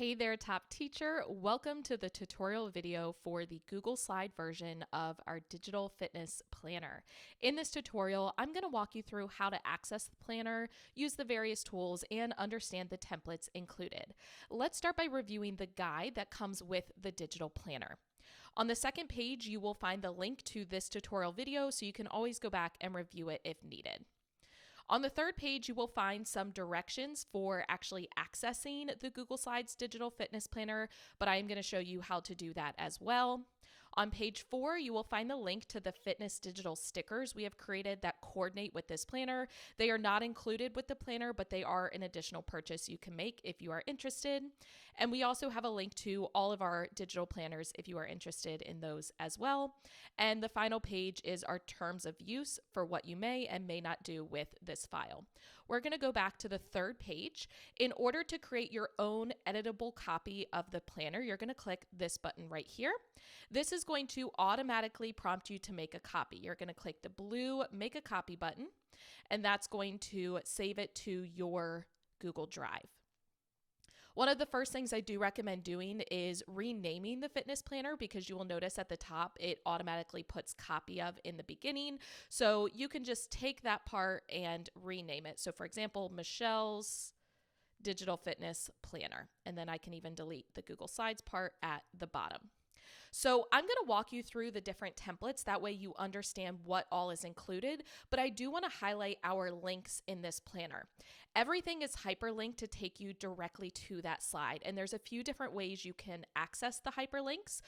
Hey there, top teacher. Welcome to the tutorial video for the Google Slide version of our digital fitness planner. In this tutorial, I'm going to walk you through how to access the planner, use the various tools, and understand the templates included. Let's start by reviewing the guide that comes with the digital planner. On the second page, you will find the link to this tutorial video, so you can always go back and review it if needed. On the third page, you will find some directions for actually accessing the Google Slides Digital Fitness Planner, but I am going to show you how to do that as well. On page 4, you will find the link to the fitness digital stickers we have created that coordinate with this planner. They are not included with the planner, but they are an additional purchase you can make if you are interested. And we also have a link to all of our digital planners if you are interested in those as well. And the final page is our terms of use for what you may and may not do with this file. We're going to go back to the third page. In order to create your own editable copy of the planner, you're going to click this button right here. This is going to automatically prompt you to make a copy. You're going to click the blue Make a Copy button, and that's going to save it to your Google Drive. One of the first things I do recommend doing is renaming the fitness planner, because you will notice at the top it automatically puts copy of in the beginning. So you can just take that part and rename it. So for example, Michelle's Digital Fitness Planner, and then I can even delete the Google Slides part at the bottom. So I'm going to walk you through the different templates. That way you understand what all is included, but I do want to highlight our links in this planner. Everything is hyperlinked to take you directly to that slide, and there's a few different ways you can access the hyperlinks.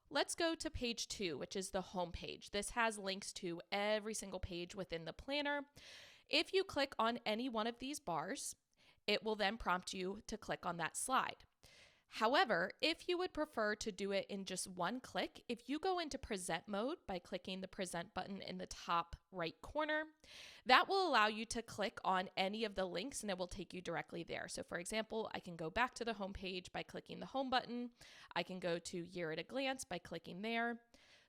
Let's go to page 2, which is the home page. This has links to every single page within the planner. If you click on any one of these bars, it will then prompt you to click on that slide. However, if you would prefer to do it in just one click, if you go into present mode by clicking the present button in the top right corner, that will allow you to click on any of the links and it will take you directly there. So for example, I can go back to the home page by clicking the home button. I can go to Year at a Glance by clicking there.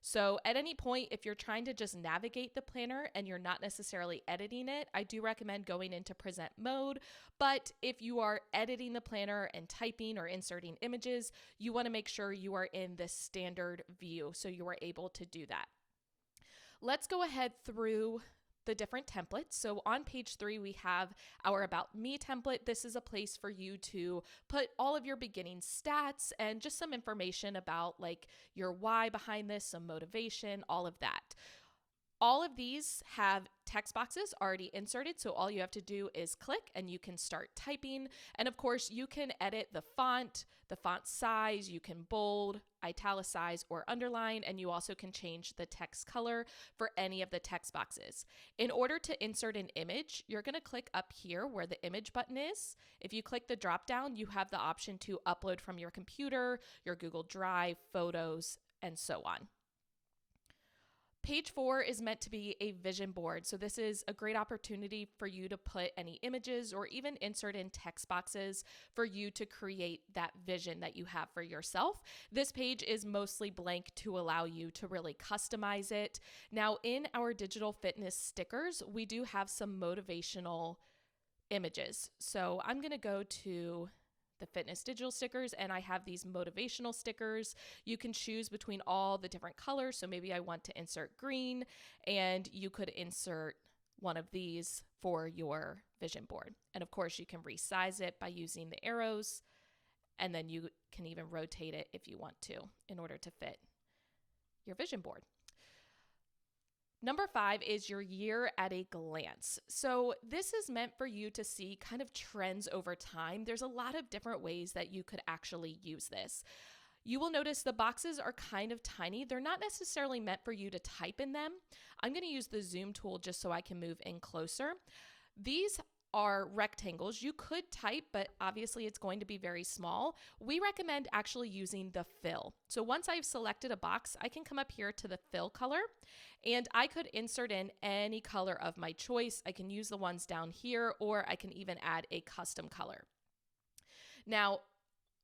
So at any point, if you're trying to just navigate the planner and you're not necessarily editing it, I do recommend going into present mode. But if you are editing the planner and typing or inserting images, you want to make sure you are in this standard view so you are able to do that. Let's go ahead through the different templates. So on page 3, we have our About Me template. This is a place for you to put all of your beginning stats and just some information about like your why behind this, some motivation, all of that. All of these have text boxes already inserted, so all you have to do is click and you can start typing. And of course, you can edit the font size, you can bold, italicize, or underline, and you also can change the text color for any of the text boxes. In order to insert an image, you're going to click up here where the image button is. If you click the drop down, you have the option to upload from your computer, your Google Drive, photos, and so on. Page 4 is meant to be a vision board. So this is a great opportunity for you to put any images or even insert in text boxes for you to create that vision that you have for yourself. This page is mostly blank to allow you to really customize it. Now in our digital fitness stickers, we do have some motivational images. So I'm going to go to the fitness digital stickers, and I have these motivational stickers. You can choose between all the different colors. So maybe I want to insert green, and you could insert one of these for your vision board. And of course, you can resize it by using the arrows, and then you can even rotate it if you want to in order to fit your vision board. Number 5 is your Year at a Glance. So this is meant for you to see kind of trends over time. There's a lot of different ways that you could actually use this. You will notice the boxes are kind of tiny. They're not necessarily meant for you to type in them. I'm going to use the zoom tool just so I can move in closer. These are rectangles. You could type, but obviously it's going to be very small. We recommend actually using the fill. So once I've selected a box, I can come up here to the fill color and I could insert in any color of my choice. I can use the ones down here, or I can even add a custom color. Now,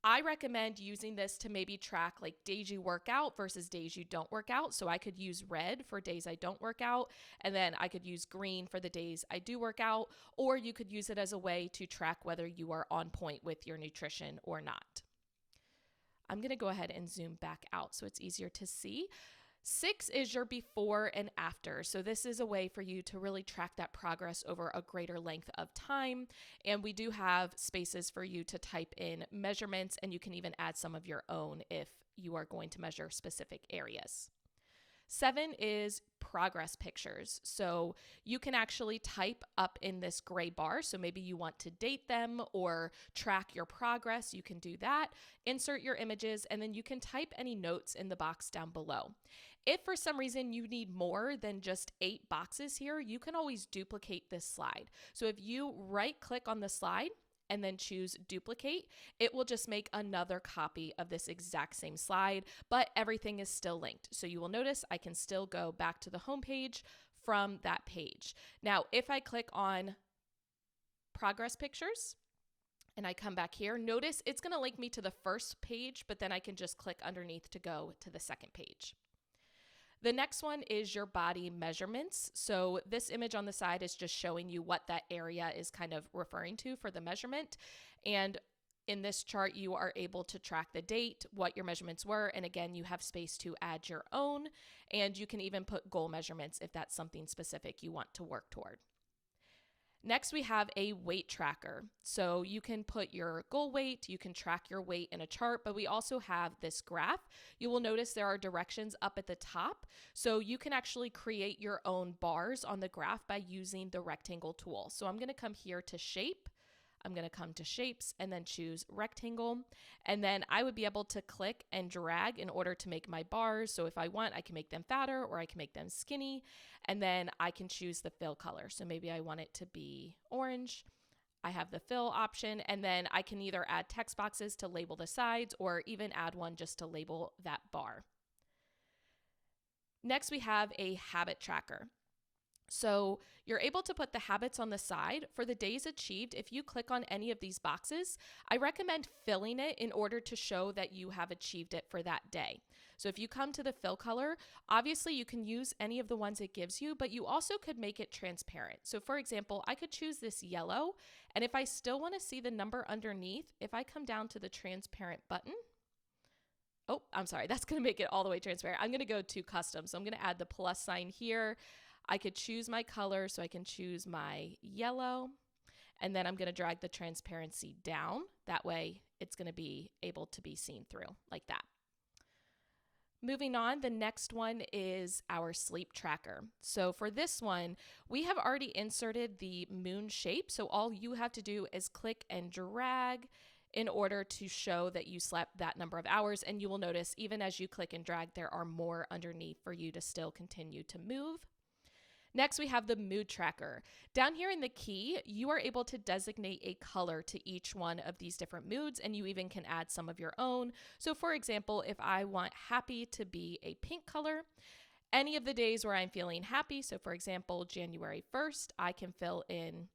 I recommend using this to maybe track like days you work out versus days you don't work out. So I could use red for days I don't work out, and then I could use green for the days I do work out, or you could use it as a way to track whether you are on point with your nutrition or not. I'm going to go ahead and zoom back out so it's easier to see. 6 is your before and after. So this is a way for you to really track that progress over a greater length of time. And we do have spaces for you to type in measurements, and you can even add some of your own if you are going to measure specific areas. 7 is progress pictures. So you can actually type up in this gray bar. So maybe you want to date them or track your progress. You can do that. Insert your images, and then you can type any notes in the box down below. If for some reason you need more than just 8 boxes here, you can always duplicate this slide. So if you right click on the slide and then choose duplicate, it will just make another copy of this exact same slide, but everything is still linked. So you will notice I can still go back to the home page from that page. Now, if I click on progress pictures and I come back here, notice it's going to link me to the first page, but then I can just click underneath to go to the second page. The next one is your body measurements. So this image on the side is just showing you what that area is kind of referring to for the measurement. And in this chart, you are able to track the date, what your measurements were, and again, you have space to add your own, and you can even put goal measurements if that's something specific you want to work toward. Next, we have a weight tracker. So you can put your goal weight, you can track your weight in a chart, but we also have this graph. You will notice there are directions up at the top. So you can actually create your own bars on the graph by using the rectangle tool. So I'm going to come here to shape. I'm going to come to shapes and then choose rectangle. And then I would be able to click and drag in order to make my bars. So if I want, I can make them fatter or I can make them skinny. And then I can choose the fill color. So maybe I want it to be orange. I have the fill option, and then I can either add text boxes to label the sides or even add one just to label that bar. Next, we have a habit tracker. So you're able to put the habits on the side. For the days achieved, if you click on any of these boxes, I recommend filling it in order to show that you have achieved it for that day. So if you come to the fill color, obviously you can use any of the ones it gives you, but you also could make it transparent. So for example, I could choose this yellow, and if I still want to see the number underneath, if I come down to the transparent button, oh, I'm sorry, that's going to make it all the way transparent. I'm going to go to custom. So I'm going to add the plus sign here. I could choose my color, so I can choose my yellow, and then I'm going to drag the transparency down. That way it's going to be able to be seen through like that. Moving on, the next one is our sleep tracker. So for this one, we have already inserted the moon shape. So all you have to do is click and drag in order to show that you slept that number of hours. And you will notice even as you click and drag, there are more underneath for you to still continue to move. Next, we have the mood tracker. Down here in the key, you are able to designate a color to each one of these different moods, and you even can add some of your own. So for example, if I want happy to be a pink color, any of the days where I'm feeling happy, so for example, January 1st, I can fill in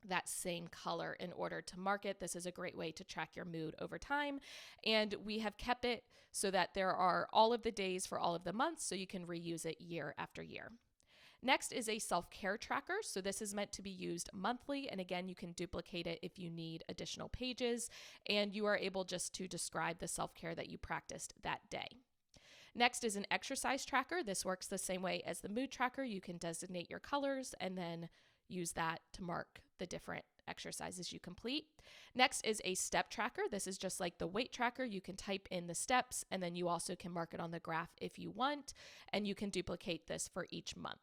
that same color in order to mark it. This is a great way to track your mood over time. And we have kept it so that there are all of the days for all of the months, so you can reuse it year after year. Next is a self-care tracker. So this is meant to be used monthly. And again, you can duplicate it if you need additional pages, and you are able just to describe the self-care that you practiced that day. Next is an exercise tracker. This works the same way as the mood tracker. You can designate your colors and then use that to mark the different exercises you complete. Next is a step tracker. This is just like the weight tracker. You can type in the steps, and then you also can mark it on the graph if you want, and you can duplicate this for each month.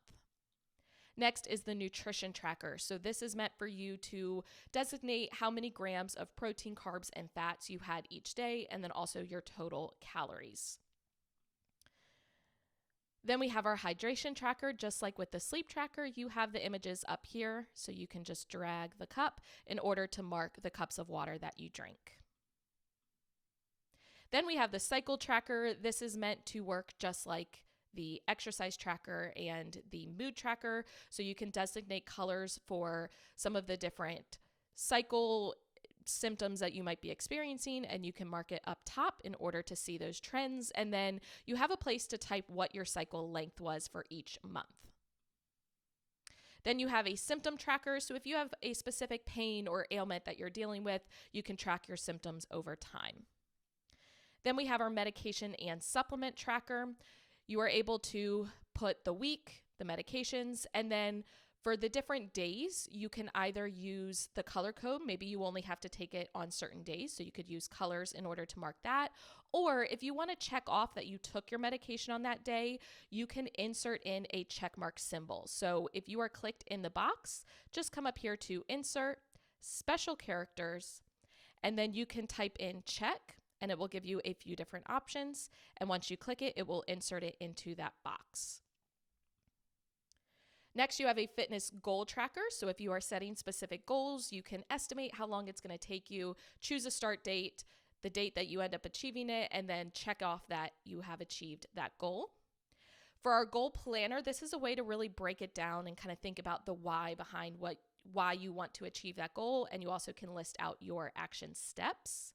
Next is the nutrition tracker. So this is meant for you to designate how many grams of protein, carbs, and fats you had each day, and then also your total calories. Then we have our hydration tracker. Just like with the sleep tracker, you have the images up here, so you can just drag the cup in order to mark the cups of water that you drink. Then we have the cycle tracker. This is meant to work just like the exercise tracker and the mood tracker. So you can designate colors for some of the different cycle symptoms that you might be experiencing, and you can mark it up top in order to see those trends. And then you have a place to type what your cycle length was for each month. Then you have a symptom tracker. So if you have a specific pain or ailment that you're dealing with, you can track your symptoms over time. Then we have our medication and supplement tracker. You are able to put the week, the medications, and then for the different days, you can either use the color code. Maybe you only have to take it on certain days, so you could use colors in order to mark that. Or if you want to check off that you took your medication on that day, you can insert in a check mark symbol. So if you are clicked in the box, just come up here to Insert, Special Characters, and then you can type in check, and it will give you a few different options. And once you click it, it will insert it into that box. Next, you have a fitness goal tracker. So if you are setting specific goals, you can estimate how long it's going to take you, choose a start date, the date that you end up achieving it, and then check off that you have achieved that goal. For our goal planner, this is a way to really break it down and kind of think about the why behind why you want to achieve that goal, and you also can list out your action steps.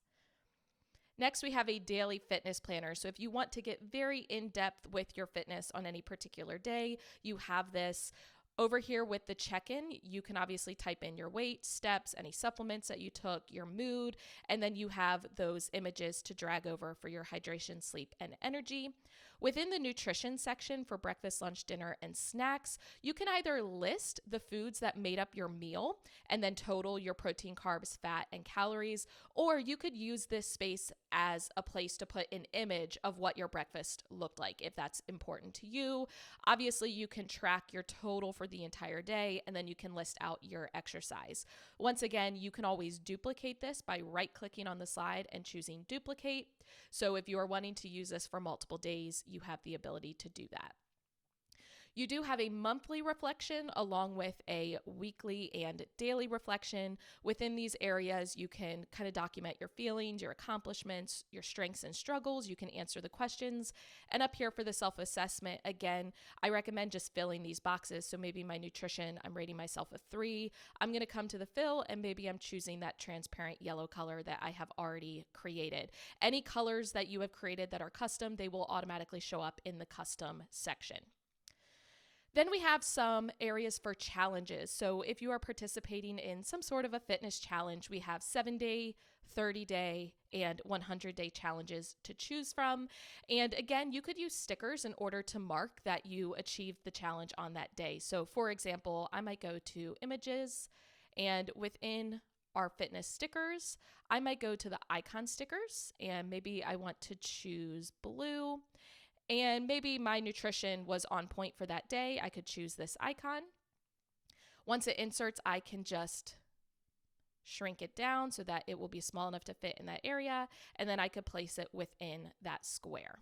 Next, we have a daily fitness planner. So if you want to get very in-depth with your fitness on any particular day, you have this. Over here with the check-in, you can obviously type in your weight, steps, any supplements that you took, your mood, and then you have those images to drag over for your hydration, sleep, and energy. Within the nutrition section for breakfast, lunch, dinner, and snacks, you can either list the foods that made up your meal and then total your protein, carbs, fat, and calories, or you could use this space as a place to put an image of what your breakfast looked like if that's important to you. Obviously, you can track your total for the entire day, and then you can list out your exercise. Once again, you can always duplicate this by right-clicking on the slide and choosing duplicate. So if you are wanting to use this for multiple days, you have the ability to do that. You do have a monthly reflection along with a weekly and daily reflection. Within these areas, you can kind of document your feelings, your accomplishments, your strengths and struggles. You can answer the questions. And up here for the self-assessment, again, I recommend just filling these boxes. So maybe my nutrition, I'm rating myself a 3. I'm going to come to the fill, and maybe I'm choosing that transparent yellow color that I have already created. Any colors that you have created that are custom, they will automatically show up in the custom section. Then we have some areas for challenges. So if you are participating in some sort of a fitness challenge, we have 7-day, 30-day, and 100-day challenges to choose from. And again, you could use stickers in order to mark that you achieved the challenge on that day. So for example, I might go to images, and within our fitness stickers, I might go to the icon stickers, and maybe I want to choose blue. And maybe my nutrition was on point for that day. I could choose this icon. Once it inserts, I can just shrink it down so that it will be small enough to fit in that area. And then I could place it within that square.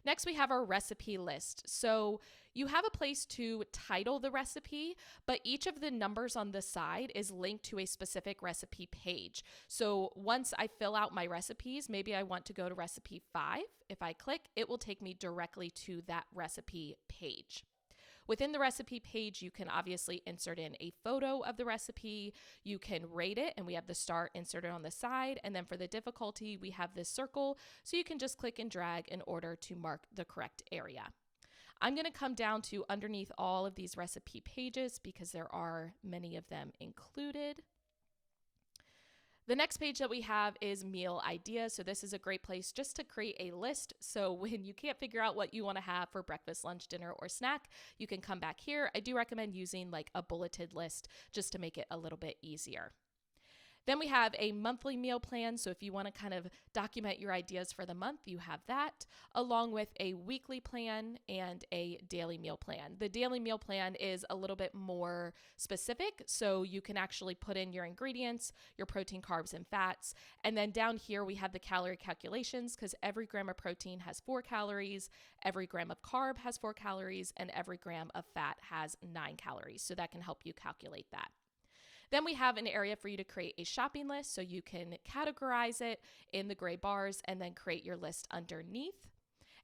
Next, we have our recipe list. So you have a place to title the recipe, but each of the numbers on the side is linked to a specific recipe page. So once I fill out my recipes, maybe I want to go to recipe 5. If I click, it will take me directly to that recipe page. Within the recipe page, you can obviously insert in a photo of the recipe. You can rate it, and we have the star inserted on the side. And then for the difficulty, we have this circle, so you can just click and drag in order to mark the correct area. I'm going to come down to underneath all of these recipe pages because there are many of them included. The next page that we have is meal ideas. So this is a great place just to create a list. So when you can't figure out what you want to have for breakfast, lunch, dinner, or snack, you can come back here. I do recommend using like a bulleted list just to make it a little bit easier. Then we have a monthly meal plan. So if you want to kind of document your ideas for the month, you have that, along with a weekly plan and a daily meal plan. The daily meal plan is a little bit more specific. So you can actually put in your ingredients, your protein, carbs, and fats. And then down here, we have the calorie calculations because every gram of protein has 4 calories, every gram of carb has 4 calories, and every gram of fat has 9 calories. So that can help you calculate that. Then we have an area for you to create a shopping list, so you can categorize it in the gray bars and then create your list underneath.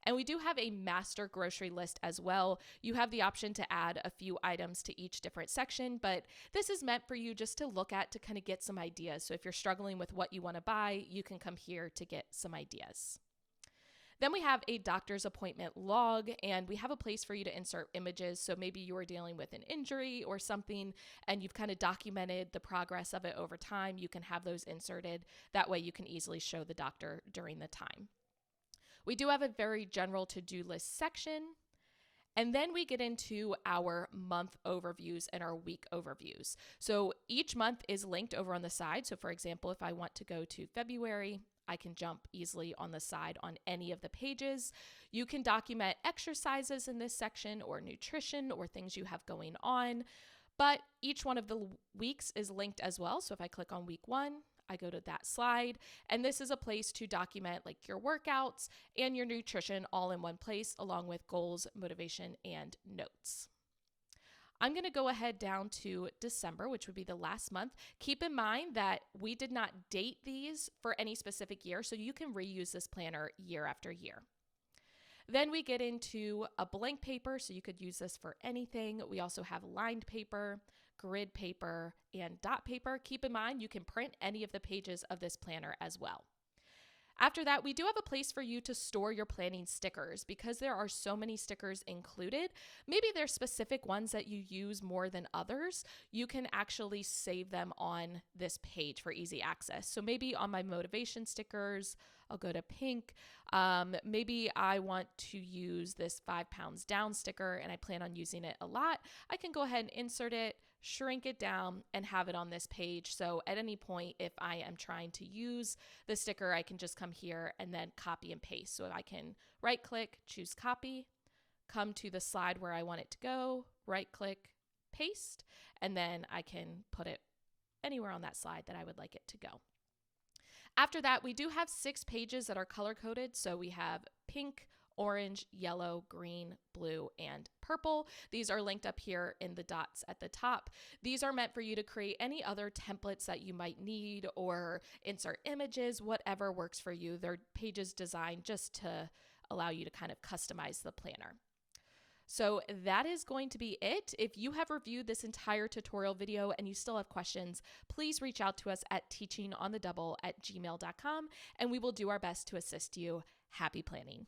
And we do have a master grocery list as well. You have the option to add a few items to each different section, but this is meant for you just to look at to kind of get some ideas. So if you're struggling with what you want to buy, you can come here to get some ideas. Then we have a doctor's appointment log, and we have a place for you to insert images. So maybe you are dealing with an injury or something, and you've kind of documented the progress of it over time. You can have those inserted. That way you can easily show the doctor during the time. We do have a very general to-do list section. And then we get into our month overviews and our week overviews. So each month is linked over on the side. So for example, if I want to go to February, I can jump easily on the side on any of the pages. You can document exercises in this section or nutrition or things you have going on. But each one of the weeks is linked as well. So if I click on week 1, I go to that slide, and this is a place to document like your workouts and your nutrition all in one place, along with goals, motivation, and notes. I'm going to go ahead down to December, which would be the last month. Keep in mind that we did not date these for any specific year, so you can reuse this planner year after year. Then we get into a blank paper, so you could use this for anything. We also have lined paper, grid paper, and dot paper. Keep in mind, you can print any of the pages of this planner as well. After that, we do have a place for you to store your planning stickers because there are so many stickers included. Maybe there's specific ones that you use more than others. You can actually save them on this page for easy access. So maybe on my motivation stickers, I'll go to pink. Maybe I want to use this 5 pounds down sticker and I plan on using it a lot. I can go ahead and insert it, shrink it down, and have it on this page. So at any point, if I am trying to use the sticker, I can just come here and then copy and paste. So I can right click, choose copy, come to the slide where I want it to go, right click, paste, and then I can put it anywhere on that slide that I would like it to go. After that, we do have 6 pages that are color coded. So we have pink, orange, yellow, green, blue, and purple. These are linked up here in the dots at the top. These are meant for you to create any other templates that you might need or insert images, whatever works for you. They're pages designed just to allow you to kind of customize the planner. So that is going to be it. If you have reviewed this entire tutorial video and you still have questions, please reach out to us at teachingonthedouble@gmail.com and we will do our best to assist you. Happy planning.